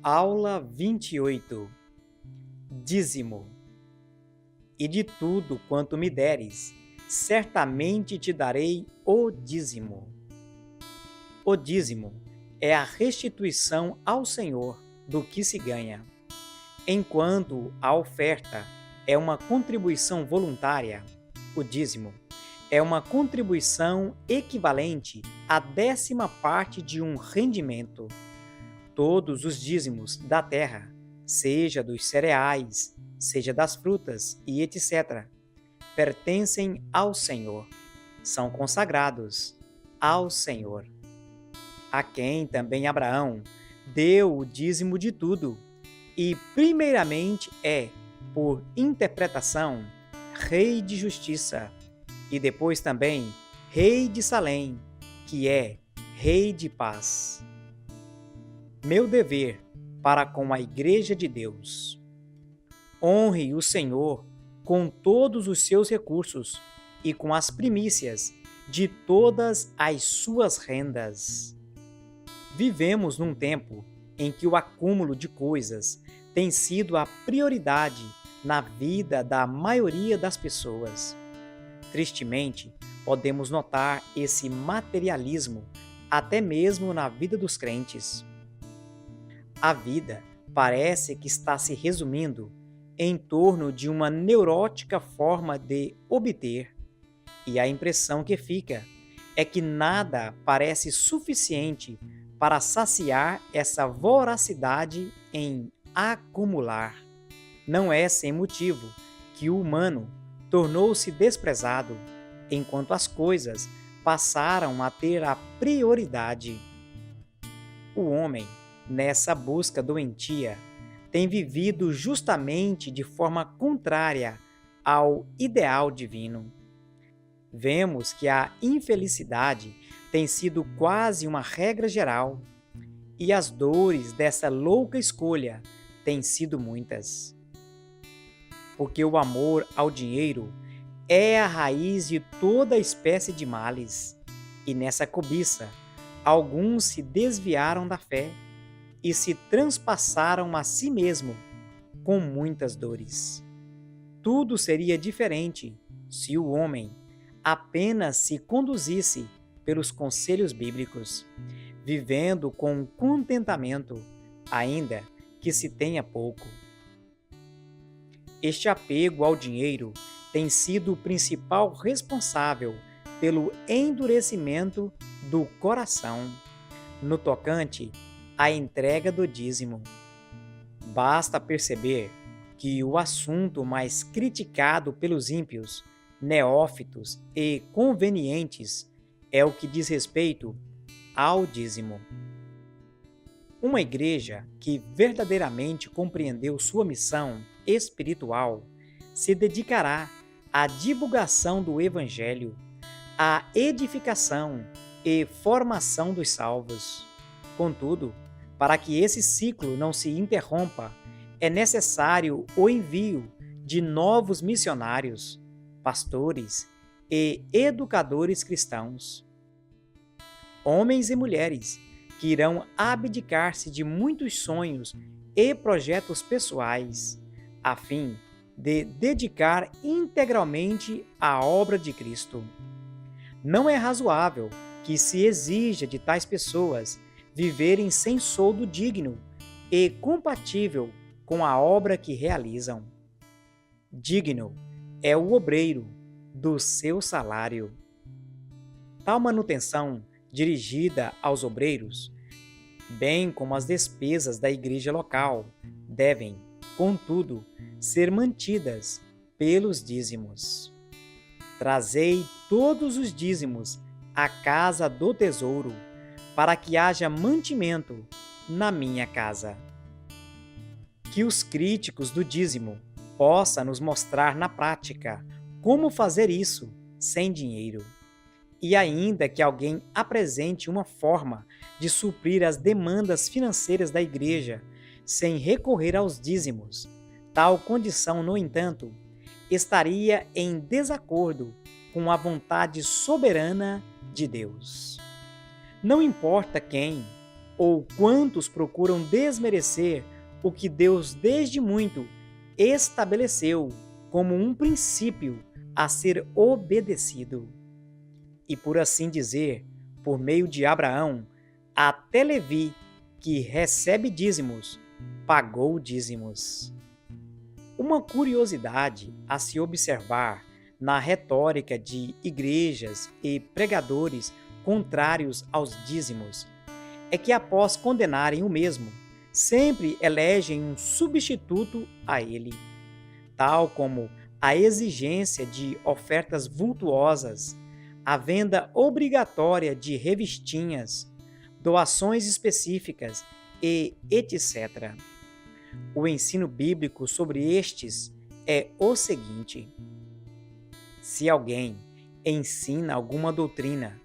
Aula 28. Dízimo. E de tudo quanto me deres, certamente te darei o dízimo. O dízimo é a restituição ao Senhor do que se ganha, enquanto a oferta é uma contribuição voluntária. O dízimo é uma contribuição equivalente à 10ª parte de um rendimento. Todos os dízimos da terra, seja dos cereais, seja das frutas e etc., pertencem ao Senhor, são consagrados ao Senhor, a quem também Abraão deu o dízimo de tudo, e primeiramente é, por interpretação, rei de justiça, e depois também rei de Salém, que é rei de paz. Meu dever para com a Igreja de Deus. Honre o Senhor com todos os seus recursos e com as primícias de todas as suas rendas. Vivemos num tempo em que o acúmulo de coisas tem sido a prioridade na vida da maioria das pessoas. Tristemente, podemos notar esse materialismo até mesmo na vida dos crentes. A vida parece que está se resumindo em torno de uma neurótica forma de obter, e a impressão que fica é que nada parece suficiente para saciar essa voracidade em acumular. Não é sem motivo que o humano tornou-se desprezado, enquanto as coisas passaram a ter a prioridade. O homem, nessa busca doentia, tem vivido justamente de forma contrária ao ideal divino. Vemos que a infelicidade tem sido quase uma regra geral, e as dores dessa louca escolha têm sido muitas. Porque o amor ao dinheiro é a raiz de toda espécie de males, e nessa cobiça, alguns se desviaram da fé e se transpassaram a si mesmo com muitas dores. Tudo seria diferente se o homem apenas se conduzisse pelos conselhos bíblicos, vivendo com contentamento, ainda que se tenha pouco. Este apego ao dinheiro tem sido o principal responsável pelo endurecimento do coração no tocante à entrega do dízimo. Basta perceber que o assunto mais criticado pelos ímpios, neófitos e convenientes é o que diz respeito ao dízimo. Uma igreja que verdadeiramente compreendeu sua missão espiritual se dedicará à divulgação do Evangelho, à edificação e formação dos salvos. Contudo, para que esse ciclo não se interrompa, é necessário o envio de novos missionários, pastores e educadores cristãos. Homens e mulheres que irão abdicar-se de muitos sonhos e projetos pessoais, a fim de dedicar integralmente à obra de Cristo. Não é razoável que se exija de tais pessoas viverem sem soldo digno e compatível com a obra que realizam. Digno é o obreiro do seu salário. Tal manutenção dirigida aos obreiros, bem como as despesas da igreja local, devem, contudo, ser mantidas pelos dízimos. Trazei todos os dízimos à casa do tesouro, para que haja mantimento na minha casa. Que os críticos do dízimo possam nos mostrar na prática como fazer isso sem dinheiro. E ainda que alguém apresente uma forma de suprir as demandas financeiras da igreja sem recorrer aos dízimos, tal condição, no entanto, estaria em desacordo com a vontade soberana de Deus. Não importa quem, Ou quantos procuram desmerecer o que Deus desde muito estabeleceu como um princípio a ser obedecido? E por assim dizer, por meio de Abraão, até Levi, que recebe dízimos, pagou dízimos. Uma curiosidade a se observar na retórica de igrejas e pregadores contrários aos dízimos é que, após condenarem o mesmo, sempre elegem um substituto a ele, tal como a exigência de ofertas vultuosas, a venda obrigatória de revistinhas, doações específicas e etc. O ensino bíblico sobre estes é o seguinte: se alguém ensina alguma doutrina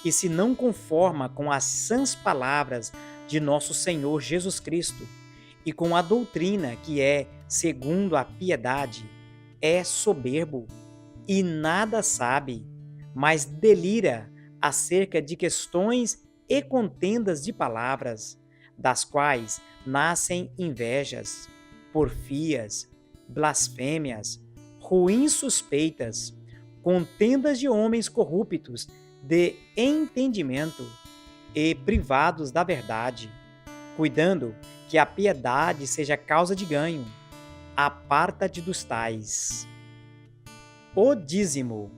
e se não conforma com as sãs palavras de nosso Senhor Jesus Cristo e com a doutrina que é segundo a piedade, é soberbo e nada sabe, mas delira acerca de questões e contendas de palavras, das quais nascem invejas, porfias, blasfêmias, ruins suspeitas, contendas de homens corruptos de entendimento e privados da verdade, cuidando que a piedade seja causa de ganho. Aparta-te dos tais. O dízimo,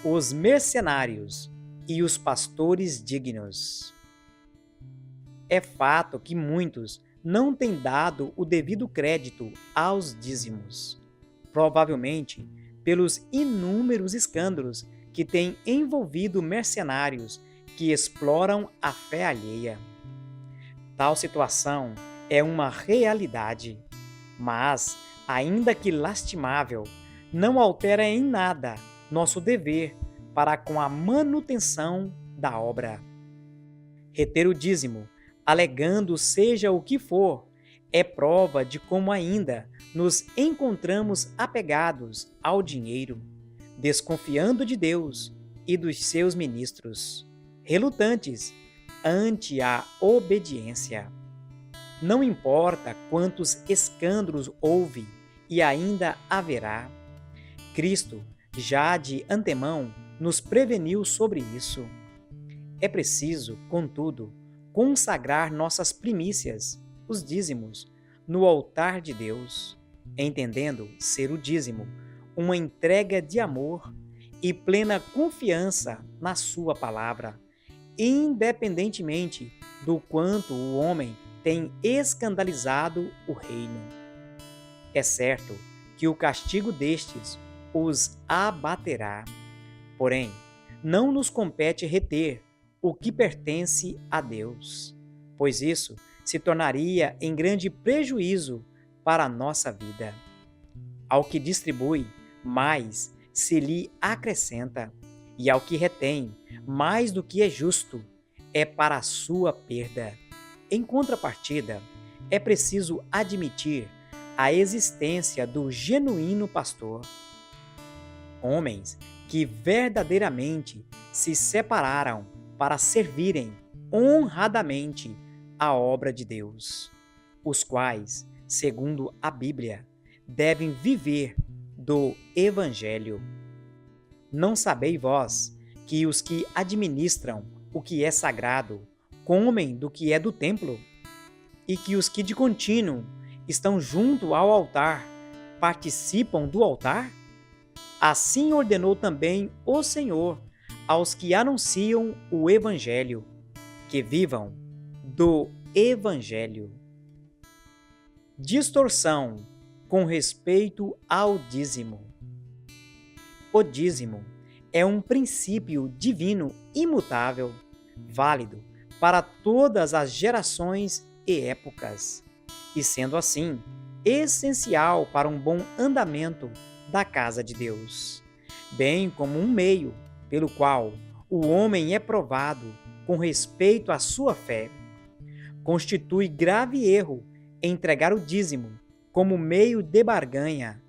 os mercenários e os pastores dignos. É fato que muitos não têm dado o devido crédito aos dízimos, provavelmente pelos inúmeros escândalos que têm envolvido mercenários que exploram a fé alheia. Tal situação é uma realidade, mas, ainda que lastimável, não altera em nada nosso dever para com a manutenção da obra. Reter o dízimo, alegando seja o que for, é prova de como ainda nos encontramos apegados ao dinheiro, desconfiando de Deus e dos seus ministros, relutantes ante a obediência. Não importa quantos escândalos houve e ainda haverá, Cristo já de antemão nos preveniu sobre isso. É preciso, contudo, consagrar nossas primícias, os dízimos, no altar de Deus, entendendo ser o dízimo uma entrega de amor e plena confiança na sua palavra, independentemente do quanto o homem tem escandalizado o reino. É certo que o castigo destes os abaterá, porém, não nos compete reter o que pertence a Deus, pois isso se tornaria em grande prejuízo para a nossa vida. Ao que distribui, mais se lhe acrescenta, e ao que retém, mais do que é justo, é para a sua perda. Em contrapartida, é preciso admitir a existência do genuíno pastor. Homens que verdadeiramente se separaram para servirem honradamente a obra de Deus, os quais, segundo a Bíblia, devem viver do Evangelho. Não sabeis vós que os que administram o que é sagrado comem do que é do templo, e que os que de contínuo estão junto ao altar participam do altar? Assim ordenou também o Senhor aos que anunciam o Evangelho, que vivam do Evangelho. Distorção com respeito ao dízimo. O dízimo é um princípio divino imutável, válido para todas as gerações e épocas, e sendo assim, essencial para um bom andamento da casa de Deus, bem como um meio pelo qual o homem é provado com respeito à sua fé. Constitui grave erro entregar o dízimo como meio de barganha,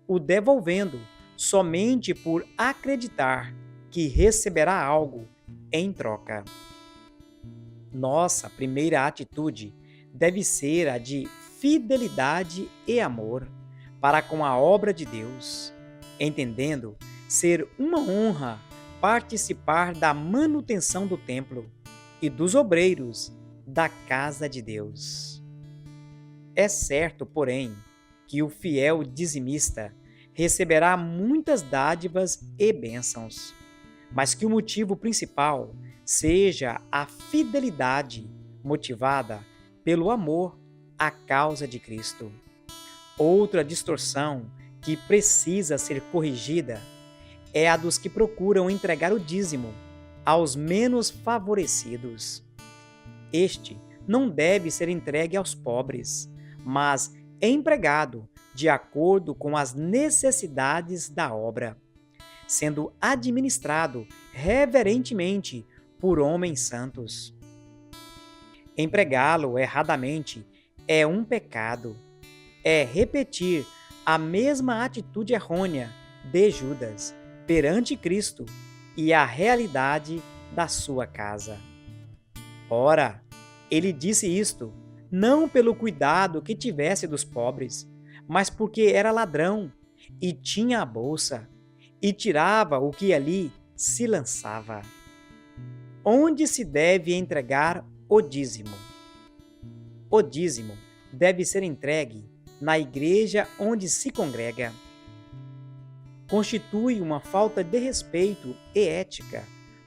o devolvendo somente por acreditar que receberá algo em troca. Nossa primeira atitude deve ser a de fidelidade e amor para com a obra de Deus, entendendo ser uma honra participar da manutenção do templo e dos obreiros da casa de Deus. É certo, porém, que o fiel dizimista receberá muitas dádivas e bênçãos, mas que o motivo principal seja a fidelidade motivada pelo amor à causa de Cristo. Outra distorção que precisa ser corrigida é a dos que procuram entregar o dízimo aos menos favorecidos. Este não deve ser entregue aos pobres, mas empregado de acordo com as necessidades da obra, sendo administrado reverentemente por homens santos. Empregá-lo erradamente é um pecado. É repetir a mesma atitude errônea de Judas perante Cristo e a realidade da sua casa. Ora, ele disse isto não pelo cuidado que tivesse dos pobres, mas porque era ladrão e tinha a bolsa e tirava o que ali se lançava. Onde se deve entregar o dízimo? O dízimo deve ser entregue na igreja onde se congrega. Constitui uma falta de respeito e ética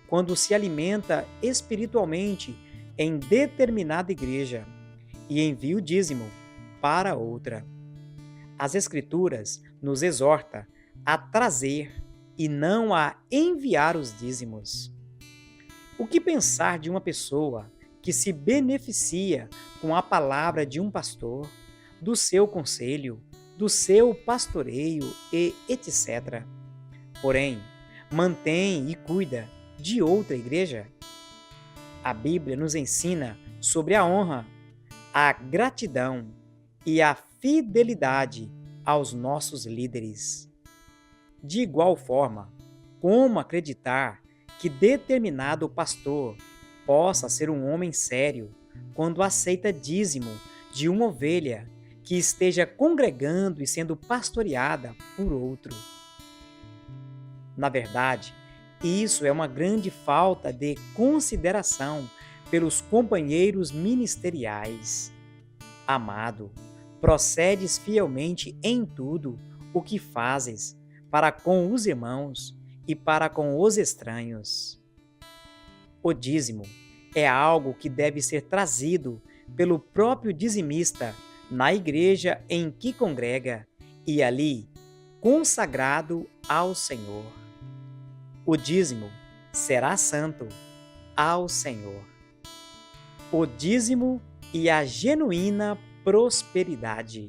quando se alimenta espiritualmente em determinada igreja e envia o dízimo para outra. As Escrituras nos exortam a trazer e não a enviar os dízimos. O que pensar de uma pessoa que se beneficia com a palavra de um pastor, do seu conselho, do seu pastoreio e etc. Porém, mantém e cuida de outra igreja? A Bíblia nos ensina sobre a honra, a gratidão e a fidelidade aos nossos líderes. De igual forma, como acreditar que determinado pastor possa ser um homem sério quando aceita dízimo de uma ovelha que esteja congregando e sendo pastoreada por outro? Na verdade, isso é uma grande falta de consideração pelos companheiros ministeriais. Amado, procedes fielmente em tudo o que fazes para com os irmãos e para com os estranhos. O dízimo é algo que deve ser trazido pelo próprio dizimista na igreja em que congrega e ali consagrado ao Senhor. O dízimo será santo ao Senhor. O dízimo e a genuína prosperidade.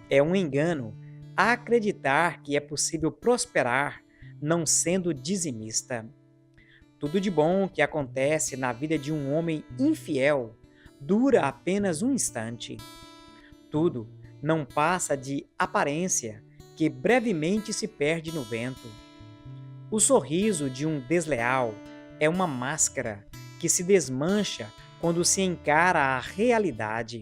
É um engano acreditar que é possível prosperar não sendo dizimista. Tudo de bom que acontece na vida de um homem infiel dura apenas um instante. Tudo não passa de aparência que brevemente se perde no vento. O sorriso de um desleal é uma máscara que se desmancha quando se encara a realidade.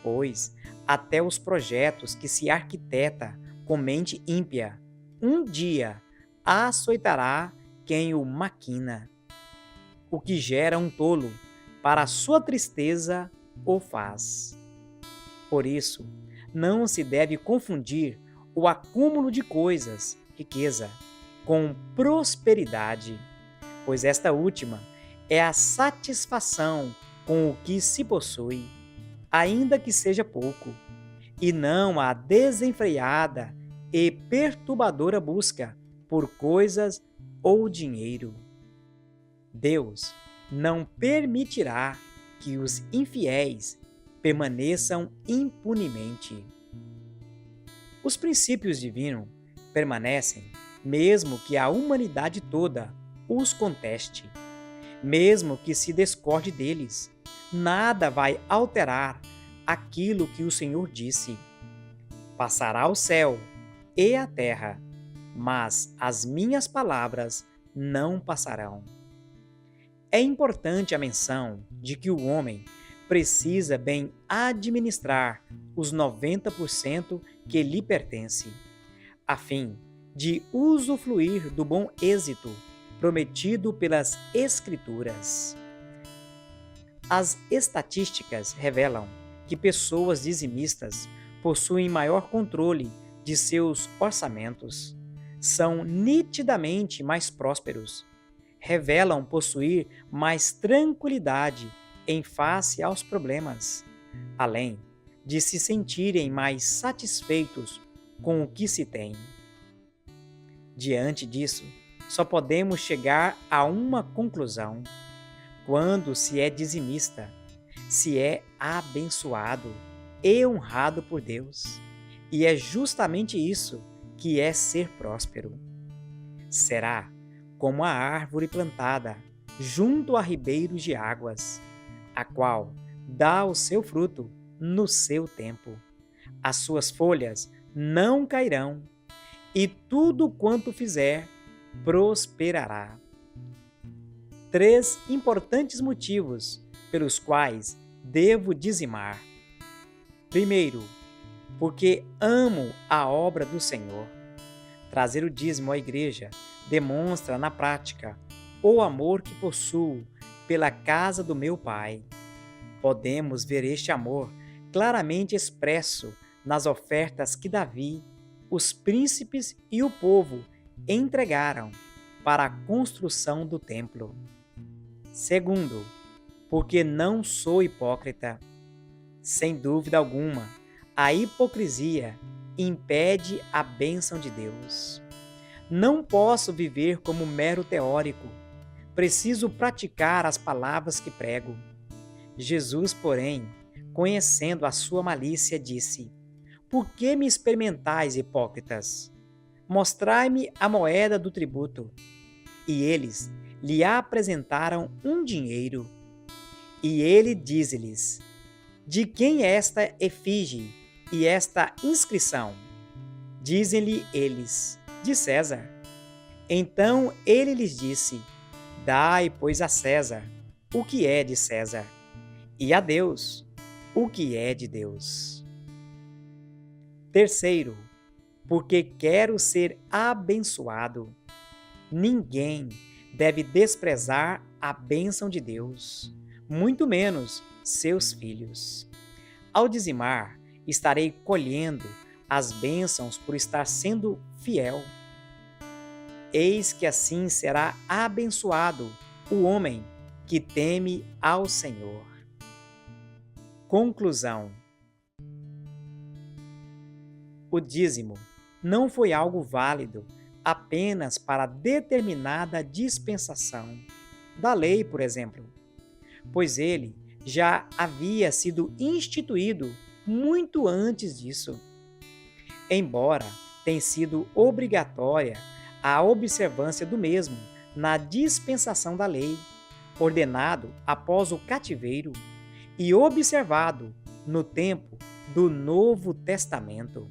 Pois até os projetos que se arquiteta com mente ímpia, um dia açoitará quem o maquina. O que gera um tolo, para a sua tristeza o faz. Por isso, não se deve confundir o acúmulo de coisas, riqueza, com prosperidade, pois esta última é a satisfação com o que se possui, ainda que seja pouco, e não a desenfreada e perturbadora busca por coisas ou dinheiro. Deus não permitirá que os infiéis permaneçam impunemente. Os princípios divinos permanecem mesmo que a humanidade toda os conteste, mesmo que se discorde deles. Nada vai alterar aquilo que o Senhor disse. Passará o céu e a terra, mas as minhas palavras não passarão. É importante a menção de que o homem precisa bem administrar os 90% que lhe pertence, a fim de usufruir do bom êxito prometido pelas Escrituras. As estatísticas revelam que pessoas dizimistas possuem maior controle de seus orçamentos, são nitidamente mais prósperos, revelam possuir mais tranquilidade em face aos problemas, além de se sentirem mais satisfeitos com o que se tem. Diante disso, só podemos chegar a uma conclusão: quando se é dizimista, se é abençoado e honrado por Deus. E é justamente isso que é ser próspero. Será como a árvore plantada junto a ribeiros de águas, a qual dá o seu fruto no seu tempo. As suas folhas não cairão, e tudo quanto fizer prosperará. 3 importantes motivos pelos quais devo dizimar. Primeiro, porque amo a obra do Senhor. Trazer o dízimo à igreja demonstra na prática o amor que possuo pela casa do meu Pai. Podemos ver este amor claramente expresso nas ofertas que Davi, os príncipes e o povo entregaram para a construção do templo. Segundo, porque não sou hipócrita. Sem dúvida alguma, a hipocrisia impede a bênção de Deus. Não posso viver como mero teórico. Preciso praticar as palavras que prego. Jesus, porém, conhecendo a sua malícia, disse: Por que me experimentais, hipócritas? Mostrai-me a moeda do tributo. E eles lhe apresentaram um dinheiro. E ele diz-lhes: De quem é esta efígie e esta inscrição? Dizem-lhe eles: De César. Então ele lhes disse: Dai, pois, a César o que é de César, e a Deus o que é de Deus. Terceiro, porque quero ser abençoado. Ninguém deve desprezar a bênção de Deus, muito menos seus filhos. Ao dizimar, estarei colhendo as bênçãos por estar sendo fiel. Eis que assim será abençoado o homem que teme ao Senhor. Conclusão: o dízimo não foi algo válido apenas para determinada dispensação da lei, por exemplo, pois ele já havia sido instituído muito antes disso. Embora tenha sido obrigatória a observância do mesmo na dispensação da lei, ordenado após o cativeiro e observado no tempo do Novo Testamento.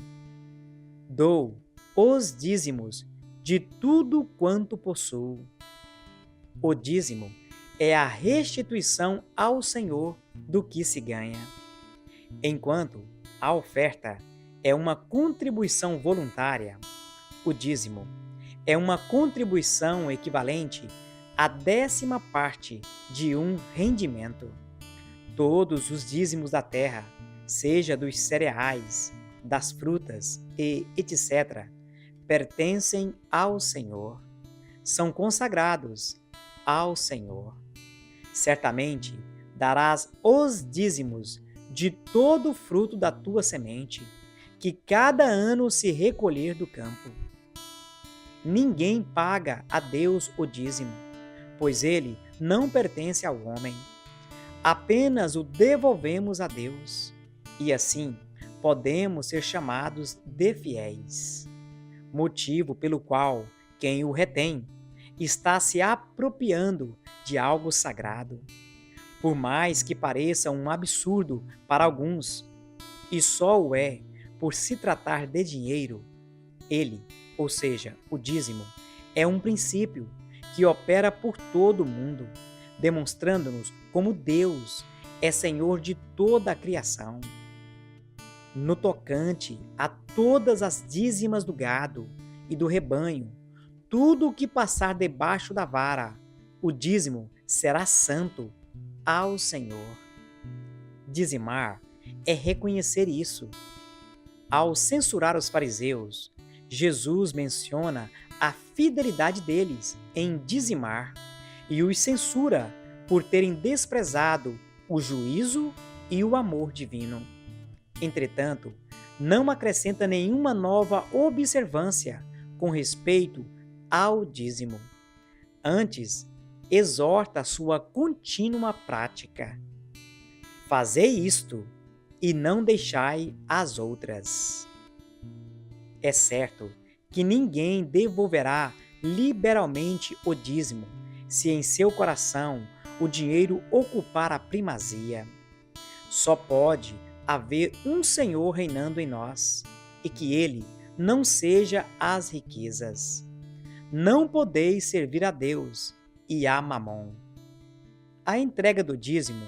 Dou os dízimos de tudo quanto possuo. O dízimo é a restituição ao Senhor do que se ganha, enquanto a oferta é uma contribuição voluntária. O dízimo é uma contribuição equivalente à 10ª parte de um rendimento. Todos os dízimos da terra, seja dos cereais, das frutas e etc., pertencem ao Senhor. São consagrados ao Senhor. Certamente darás os dízimos de todo o fruto da tua semente, que cada ano se recolher do campo. Ninguém paga a Deus o dízimo, pois ele não pertence ao homem. Apenas o devolvemos a Deus, e assim podemos ser chamados de fiéis. Motivo pelo qual quem o retém está se apropriando de algo sagrado. Por mais que pareça um absurdo para alguns, e só o é por se tratar de dinheiro, ele, ou seja, o dízimo, é um princípio que opera por todo o mundo, demonstrando-nos como Deus é Senhor de toda a criação. No tocante a todas as dízimas do gado e do rebanho, tudo o que passar debaixo da vara, o dízimo será santo ao Senhor. Dizimar é reconhecer isso. Ao censurar os fariseus, Jesus menciona a fidelidade deles em dizimar e os censura por terem desprezado o juízo e o amor divino. Entretanto, não acrescenta nenhuma nova observância com respeito ao dízimo. Antes, exorta a sua contínua prática. Fazei isto e não deixai as outras. É certo que ninguém devolverá liberalmente o dízimo se em seu coração o dinheiro ocupar a primazia. Só pode haver um Senhor reinando em nós, e que ele não seja as riquezas. Não podeis servir a Deus e a Mamon. A entrega do dízimo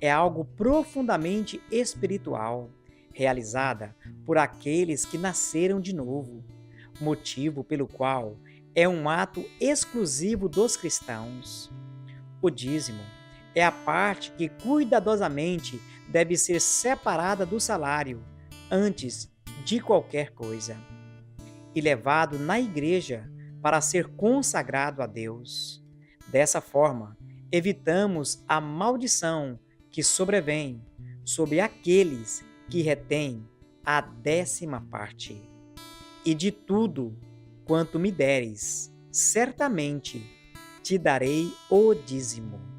é algo profundamente espiritual, realizada por aqueles que nasceram de novo, motivo pelo qual é um ato exclusivo dos cristãos. O dízimo é a parte que cuidadosamente deve ser separada do salário antes de qualquer coisa e levado na igreja para ser consagrado a Deus. Dessa forma, evitamos a maldição que sobrevém sobre aqueles que retêm a 10ª parte. E de tudo quanto me deres, certamente te darei o dízimo.